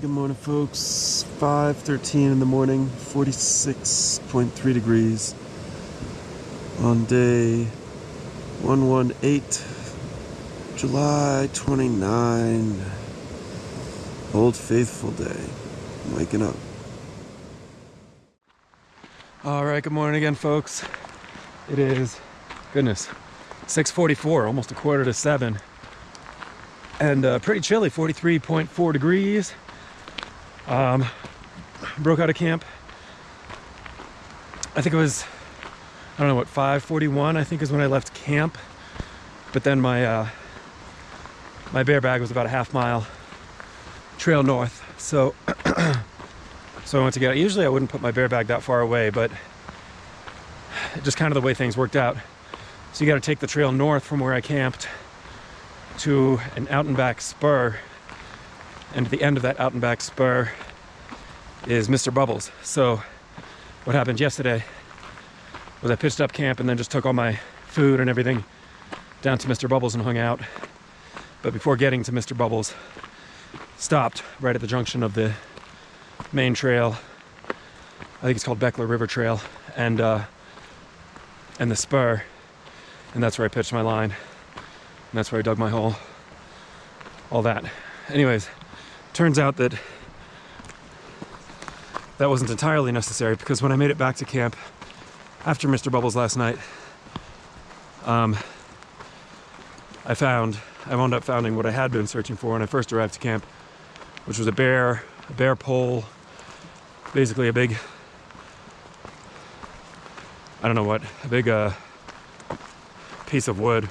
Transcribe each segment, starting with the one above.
Good morning, folks. 5:13 in the morning, 46.3 degrees on day 118, July 29. Old Faithful Day. I'm waking up. All right, good morning again, folks. It is, goodness, 6:44, almost a quarter to 7. And pretty chilly, 43.4 degrees. Broke out of camp. I think it was, I don't know what, 5:41 I think is when I left camp. But then my my bear bag was about a half mile trail north. So so I went to get it. Usually I wouldn't put my bear bag that far away, but just kind of the way things worked out. So you got to take the trail north from where I camped to an out and back spur, and at the end of that out and back spur is Mr. Bubbles. So what happened yesterday was I pitched up camp and then just took all my food and everything down to Mr. Bubbles and hung out. But before getting to Mr. Bubbles, stopped right at the junction of the main trail. I think it's called Beckler River Trail, and the spur, and that's where I pitched my line. And that's where I dug my hole, all that. Anyways, turns out that that wasn't entirely necessary, because when I made it back to camp after Mr. Bubbles last night, I wound up finding what I had been searching for when I first arrived to camp, which was a bear pole, basically a big, I don't know what, a big piece of wood.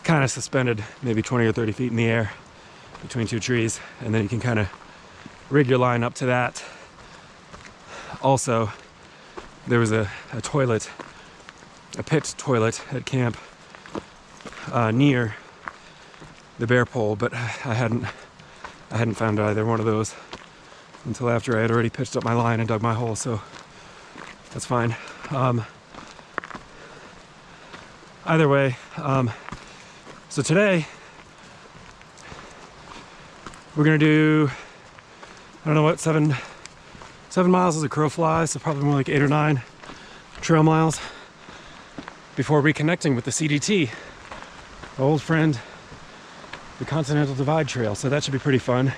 Kind of suspended maybe 20 or 30 feet in the air between two trees, and then you can kind of rig your line up to that. Also, there was a toilet, a pit toilet at camp near the bear pole, but I hadn't found either one of those until after I had already pitched up my line and dug my hole, so that's fine. Either way, so today we're gonna do, I don't know what, 7 miles as a crow flies, so probably more like 8 or 9 trail miles before reconnecting with the CDT, our old friend, the Continental Divide Trail. So that should be pretty fun.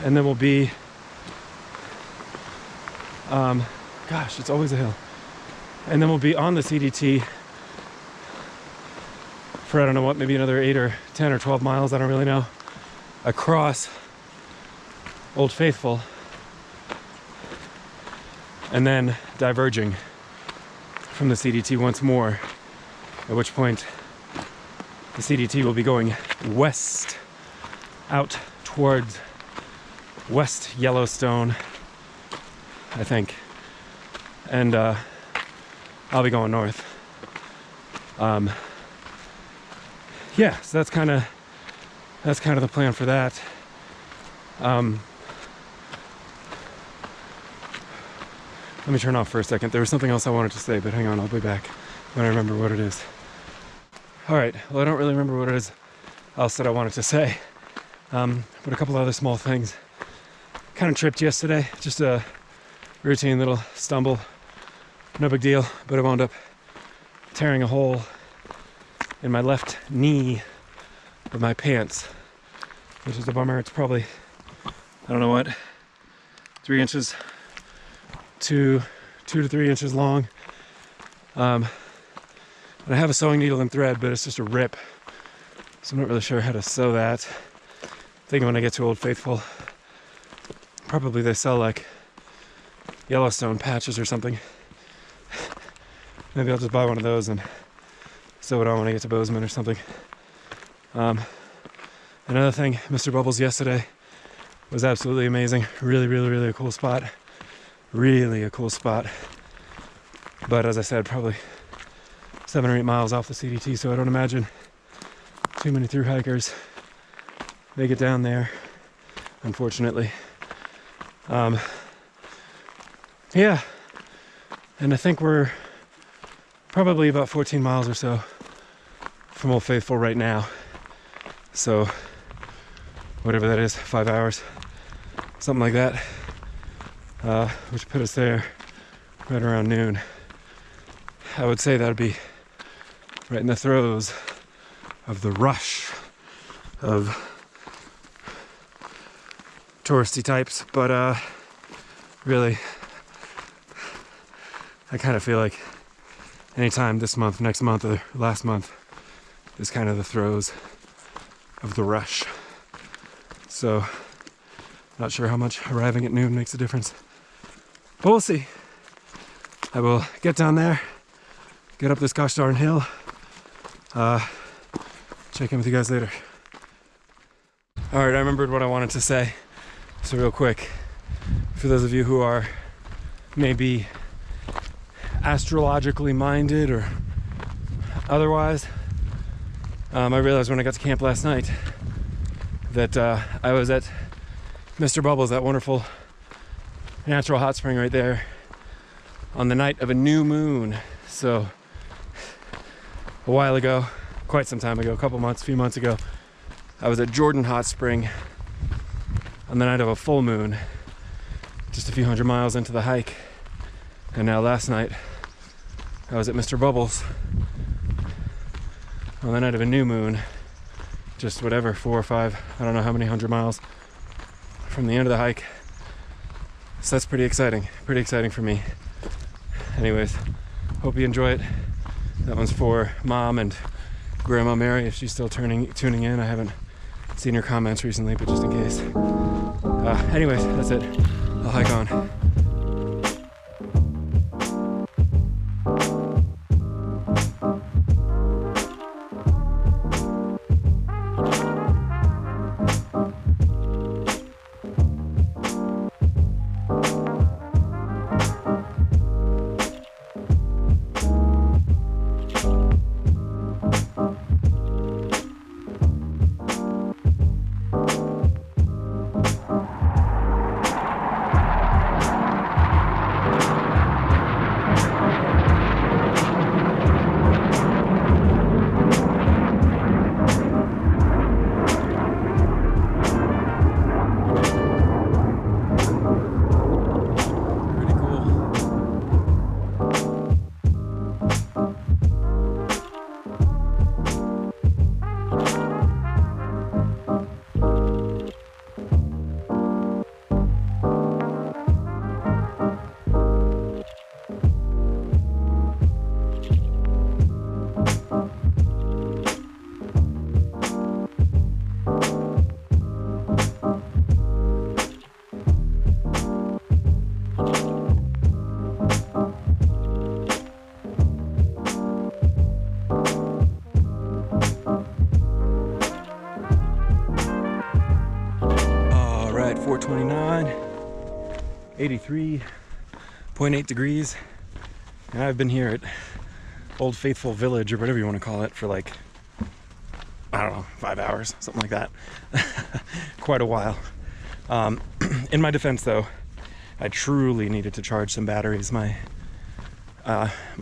And then we'll be, gosh, it's always a hill. And then we'll be on the CDT for, I don't know what, maybe another 8 or 10 or 12 miles, I don't really know, across Old Faithful, and then diverging from the CDT once more, at which point the CDT will be going west, out towards West Yellowstone, I think, and I'll be going north. Yeah, so that's kind of the plan for that. Let me turn off for a second. There was something else I wanted to say, but hang on, I'll be back when I remember what it is. All right, well, I don't really remember what it is else that I wanted to say, but a couple other small things. Kind of tripped yesterday, just a routine little stumble, no big deal, but I wound up tearing a hole in my left knee of my pants, which is a bummer. It's probably, I don't know what, 3 inches, 2 to 3 inches long. And I have a sewing needle and thread, but it's just a rip, so I'm not really sure how to sew that. I think when I get to Old Faithful, probably they sell like Yellowstone patches or something. Maybe I'll just buy one of those and sew it on when I get to Bozeman or something. Another thing, Mr. Bubbles yesterday was absolutely amazing. Really a cool spot. Really a cool spot. But as I said, probably 7 or 8 miles off the CDT, so I don't imagine too many through hikers make it down there, unfortunately. Yeah, and I think we're probably about 14 miles or so from Old Faithful right now. So whatever that is, 5 hours, something like that, which put us there right around noon. I would say that would be right in the throes of the rush of touristy types, but really, I kind of feel like anytime this month, next month, or last month is kind of the throes of the rush. So, not sure how much arriving at noon makes a difference, but we'll see. I will get down there, get up this gosh darn hill, check in with you guys later. All right, I remembered what I wanted to say. So real quick, for those of you who are maybe astrologically minded or otherwise, I realized when I got to camp last night that I was at Mr. Bubbles, that wonderful natural hot spring right there, on the night of a new moon. So a while ago, quite some time ago, a few months ago, I was at Jordan Hot Spring on the night of a full moon, just a few hundred miles into the hike. And now last night, I was at Mr. Bubbles on the night of a new moon, just whatever, 4 or 5, I don't know how many 100 miles from the end of the hike. So that's pretty exciting for me. Anyways, hope you enjoy it. That one's for Mom and Grandma Mary, if she's still tuning in. I haven't seen her comments recently, but just in case. Anyways, that's it. I'll hike on. All right, 429, 83.8 degrees. And I've been here at Old Faithful Village, or whatever you want to call it, for like, I don't know, 5 hours, something like that. Quite a while. In my defense, though, I truly needed to charge some batteries. My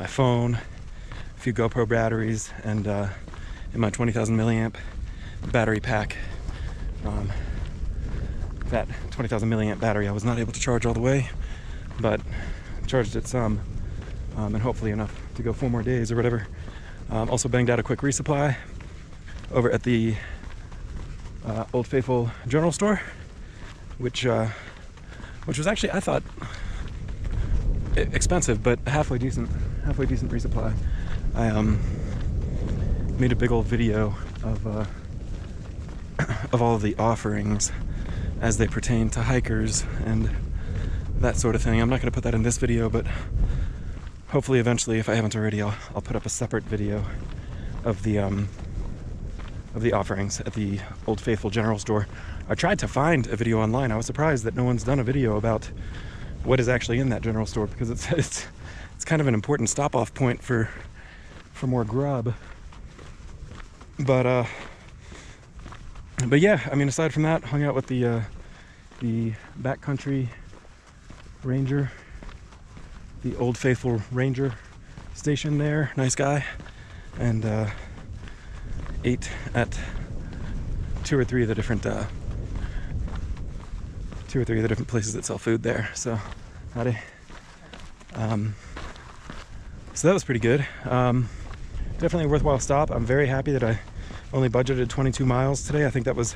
phone, a few GoPro batteries, and in my 20,000 milliamp battery pack. That 20,000 milliamp battery I was not able to charge all the way, but charged it some, and hopefully enough to go 4 more days or whatever. Also banged out a quick resupply over at the Old Faithful General Store, which was actually, I thought, expensive, but halfway decent resupply. I made a big old video of all of the offerings as they pertain to hikers and that sort of thing. I'm not going to put that in this video, but hopefully eventually, if I haven't already, I'll put up a separate video of the offerings at the Old Faithful General Store. I tried to find a video online. I was surprised that no one's done a video about what is actually in that general store, because it's kind of an important stop-off point for more grub. But yeah, I mean, aside from that, hung out with the backcountry ranger, the Old Faithful Ranger station there, nice guy, and ate at two or three of the different places that sell food there. So, howdy. So that was pretty good. Definitely a worthwhile stop. I'm very happy that I only budgeted 22 miles today. I think that was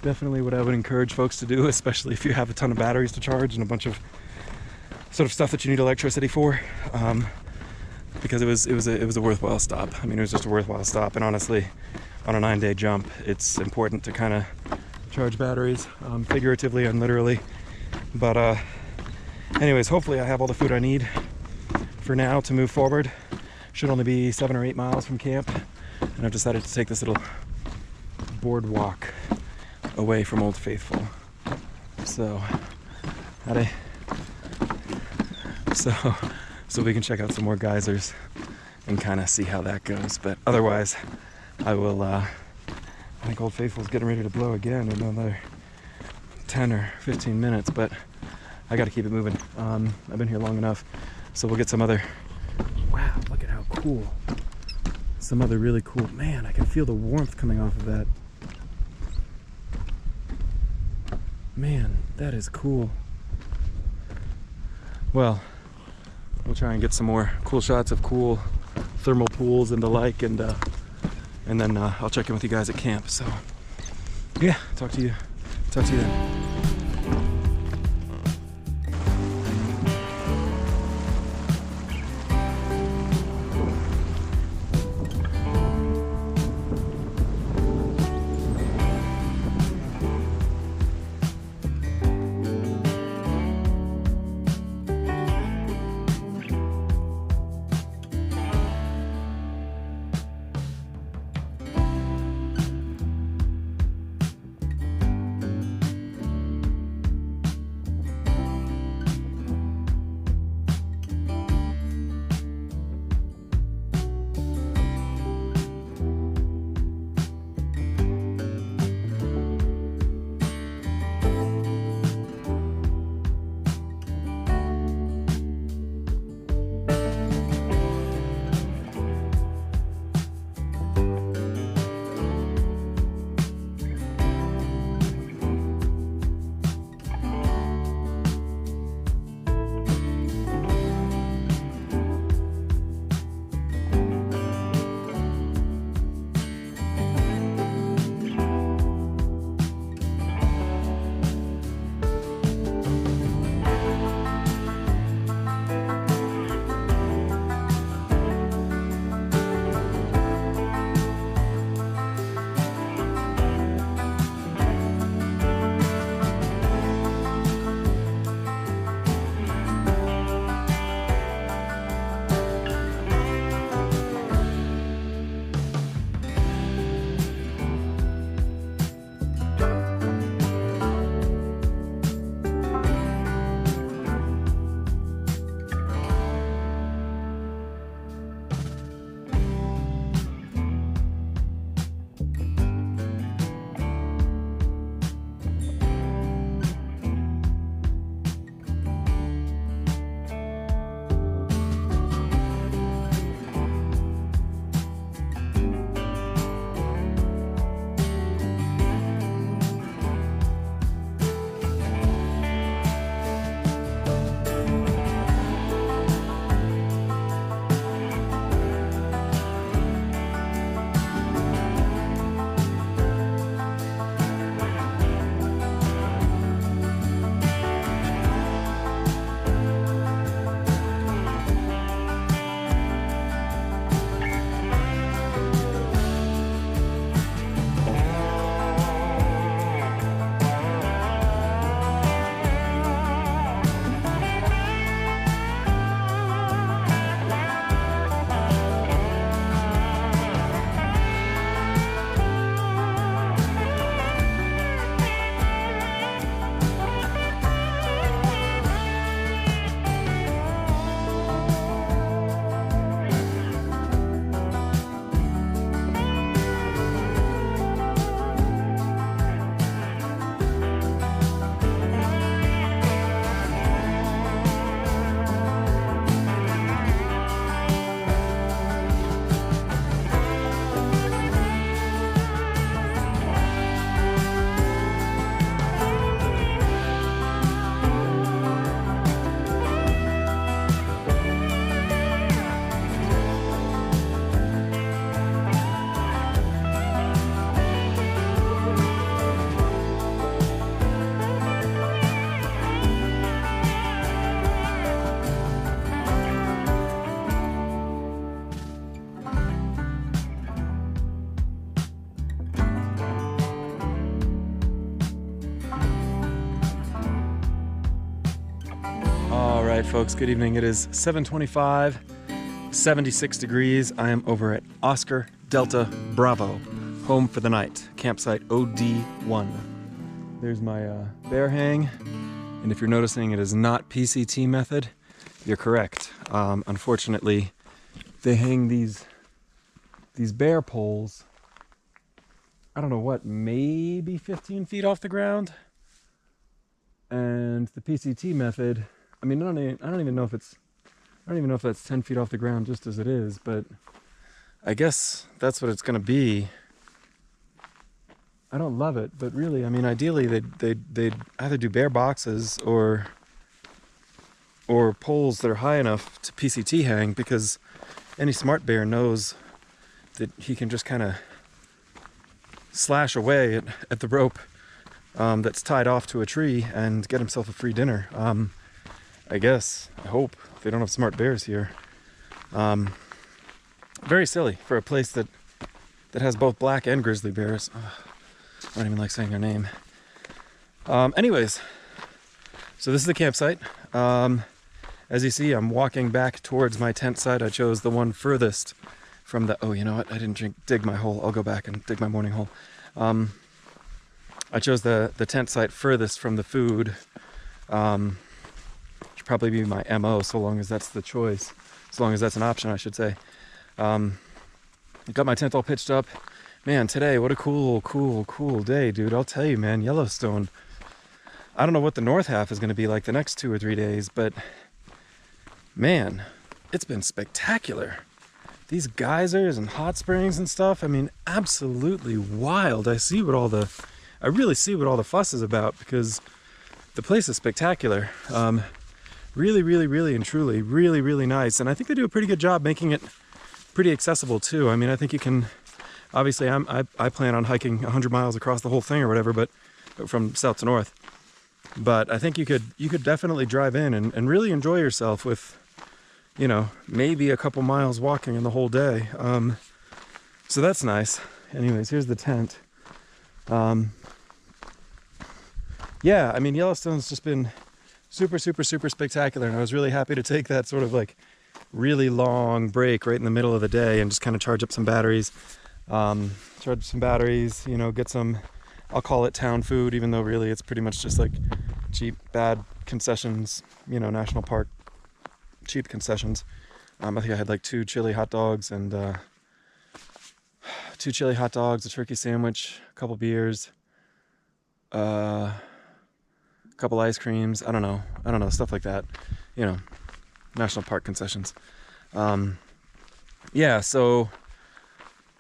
definitely what I would encourage folks to do, especially if you have a ton of batteries to charge and a bunch of sort of stuff that you need electricity for. Because it was a worthwhile stop. I mean, it was just a worthwhile stop. And honestly, on a 9-day jump, it's important to kind of charge batteries, figuratively and literally. But anyways, hopefully I have all the food I need for now to move forward. Should only be 7 or 8 miles from camp, and I've decided to take this little boardwalk away from Old Faithful. So, so we can check out some more geysers and kind of see how that goes. But otherwise, I will. I think Old Faithful's getting ready to blow again in another 10 or 15 minutes, but I got to keep it moving. I've been here long enough, so we'll get some other. Wow, look at how cool! Some other really cool. Man, I can feel the warmth coming off of that. Man, that is cool. Well, we'll try and get some more cool shots of cool thermal pools and the like, and then I'll check in with you guys at camp. So, yeah, talk to you then. Alright folks, good evening. It is 7:25, 76 degrees. I am over at Oscar Delta Bravo, home for the night, campsite OD1. There's my bear hang, and if you're noticing it is not PCT method, you're correct. Unfortunately, they hang these bear poles, I don't know what, maybe 15 feet off the ground, and the PCT method, I mean, I don't even know if that's 10 feet off the ground just as it is, but I guess that's what it's going to be. I don't love it, but really, I mean, ideally they'd either do bare boxes or poles that are high enough to PCT hang, because any smart bear knows that he can just kind of slash away at the rope that's tied off to a tree and get himself a free dinner. I guess, I hope, they don't have smart bears here. Very silly for a place that has both black and grizzly bears. I don't even like saying their name. Anyways, so this is the campsite. As you see, I'm walking back towards my tent site. I chose the one furthest from the, oh, you know what? I didn't dig my hole. I'll go back and dig my morning hole. I chose the tent site furthest from the food. Should probably be my MO, so long as that's the choice. As long as that's an option, I should say. I got my tent all pitched up. Man, today, what a cool day, dude. I'll tell you, man, Yellowstone. I don't know what the north half is going to be like the next 2 or 3 days, but man, it's been spectacular. These geysers and hot springs and stuff, I mean, absolutely wild. I really see what all the fuss is about, because the place is spectacular. Really and truly, really nice. And I think they do a pretty good job making it pretty accessible too. I mean, I think you can, obviously I plan on hiking 100 miles across the whole thing or whatever, but from south to north. But I think you could definitely drive in and really enjoy yourself with, you know, maybe a couple miles walking in the whole day. So that's nice. Anyways, here's the tent. Yeah, I mean, Yellowstone's just been super spectacular, and I was really happy to take that sort of like really long break right in the middle of the day and just kind of charge up some batteries. You know, get some, I'll call it town food, even though really it's pretty much just like cheap, bad concessions, you know, national park cheap concessions. I think I had like 2 chili hot dogs, a turkey sandwich, a couple beers, a couple ice creams. I don't know, stuff like that, you know, national park concessions. Yeah, so,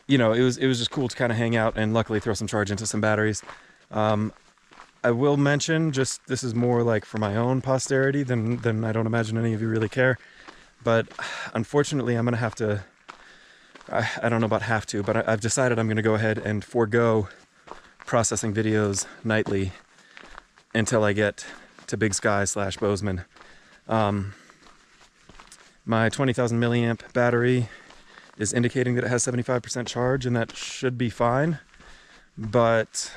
you know, it was just cool to kind of hang out and luckily throw some charge into some batteries. I will mention, just, this is more like for my own posterity than I don't imagine any of you really care, but unfortunately I'm gonna have to, I don't know about have to, but I've decided I'm gonna go ahead and forego processing videos nightly until I get to Big Sky / Bozeman. My 20,000 milliamp battery is indicating that it has 75% charge, and that should be fine, but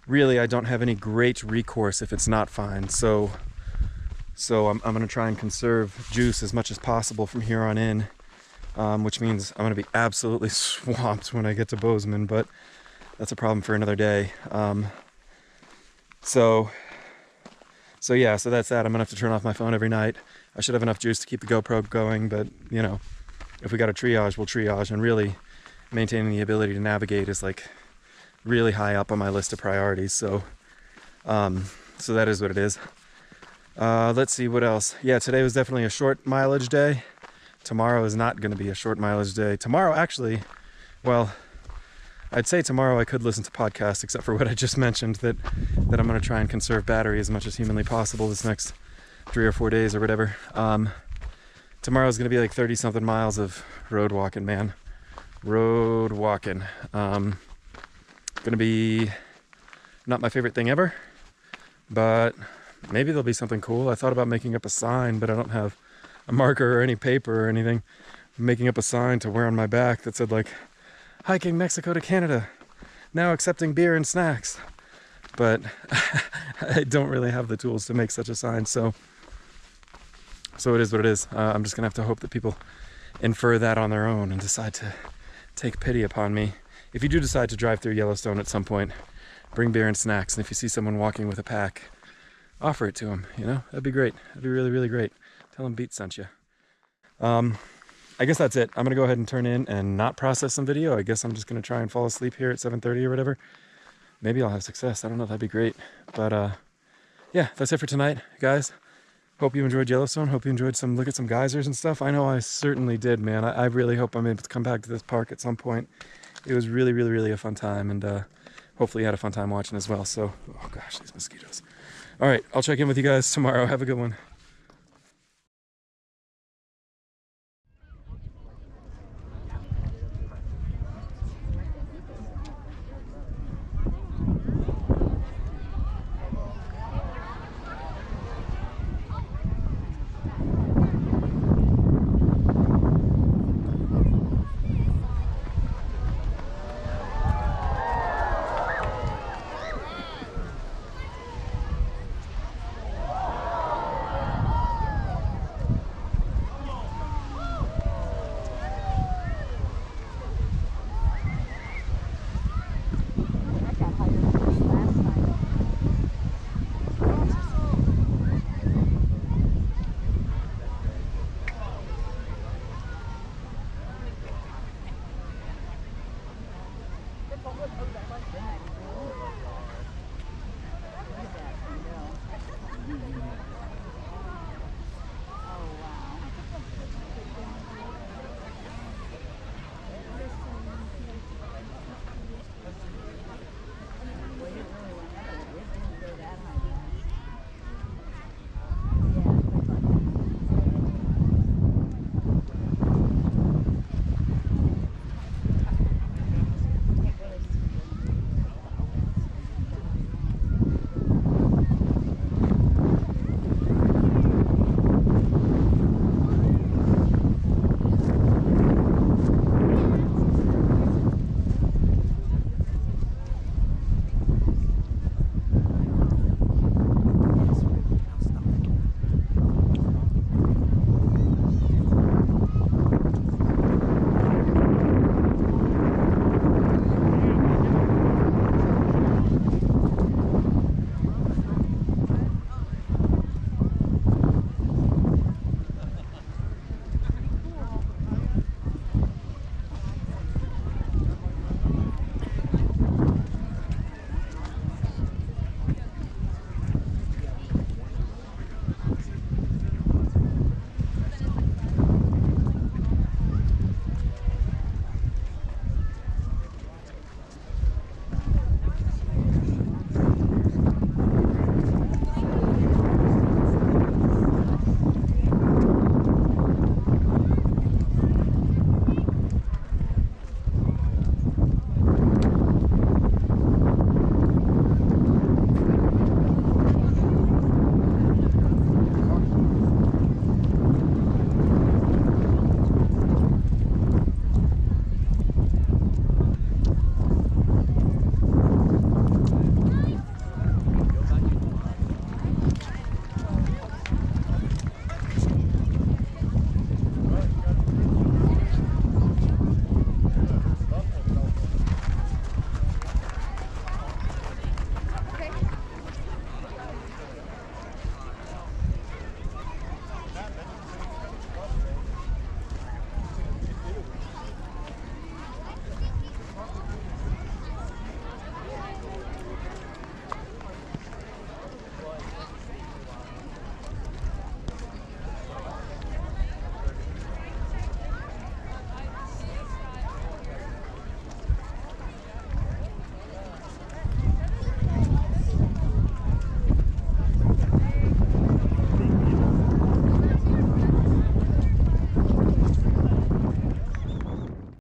really I don't have any great recourse if it's not fine. So I'm going to try and conserve juice as much as possible from here on in, which means I'm going to be absolutely swamped when I get to Bozeman, but that's a problem for another day. So that's that. I'm gonna have to turn off my phone every night. I should have enough juice to keep the GoPro going, but you know, if we got to triage, we'll triage. And really, maintaining the ability to navigate is like really high up on my list of priorities. So that is what it is. Let's see what else. Yeah, today was definitely a short mileage day. Tomorrow is not going to be a short mileage day. Tomorrow, actually, well, I'd say tomorrow I could listen to podcasts, except for what I just mentioned, that I'm going to try and conserve battery as much as humanly possible this next 3 or 4 days or whatever. Tomorrow's going to be like 30-something miles of road walking, man. Road walking. Going to be not my favorite thing ever, but maybe there'll be something cool. I thought about making up a sign, but I don't have a marker or any paper or anything. I'm making up a sign to wear on my back that said like, hiking Mexico to Canada, now accepting beer and snacks. But I don't really have the tools to make such a sign, so So it is what it is. I'm just gonna have to hope that people infer that on their own and decide to take pity upon me. If you do decide to drive through Yellowstone at some point, bring beer and snacks, and if you see someone walking with a pack, offer it to them, you know? That'd be great. That'd be really, really great. Tell them Beat sent you. I guess that's it. I'm gonna go ahead and turn in and not process some video. I guess I'm just gonna try and fall asleep here at 7:30 or whatever. Maybe I'll have success. I don't know. That'd be great. But yeah, that's it for tonight, guys. Hope you enjoyed Yellowstone. Hope you enjoyed some look at some geysers and stuff. I know I certainly did, man. I really hope I'm able to come back to this park at some point. It was really, really, really a fun time, and hopefully you had a fun time watching as well. So, oh gosh, these mosquitoes. All right, I'll check in with you guys tomorrow. Have a good one.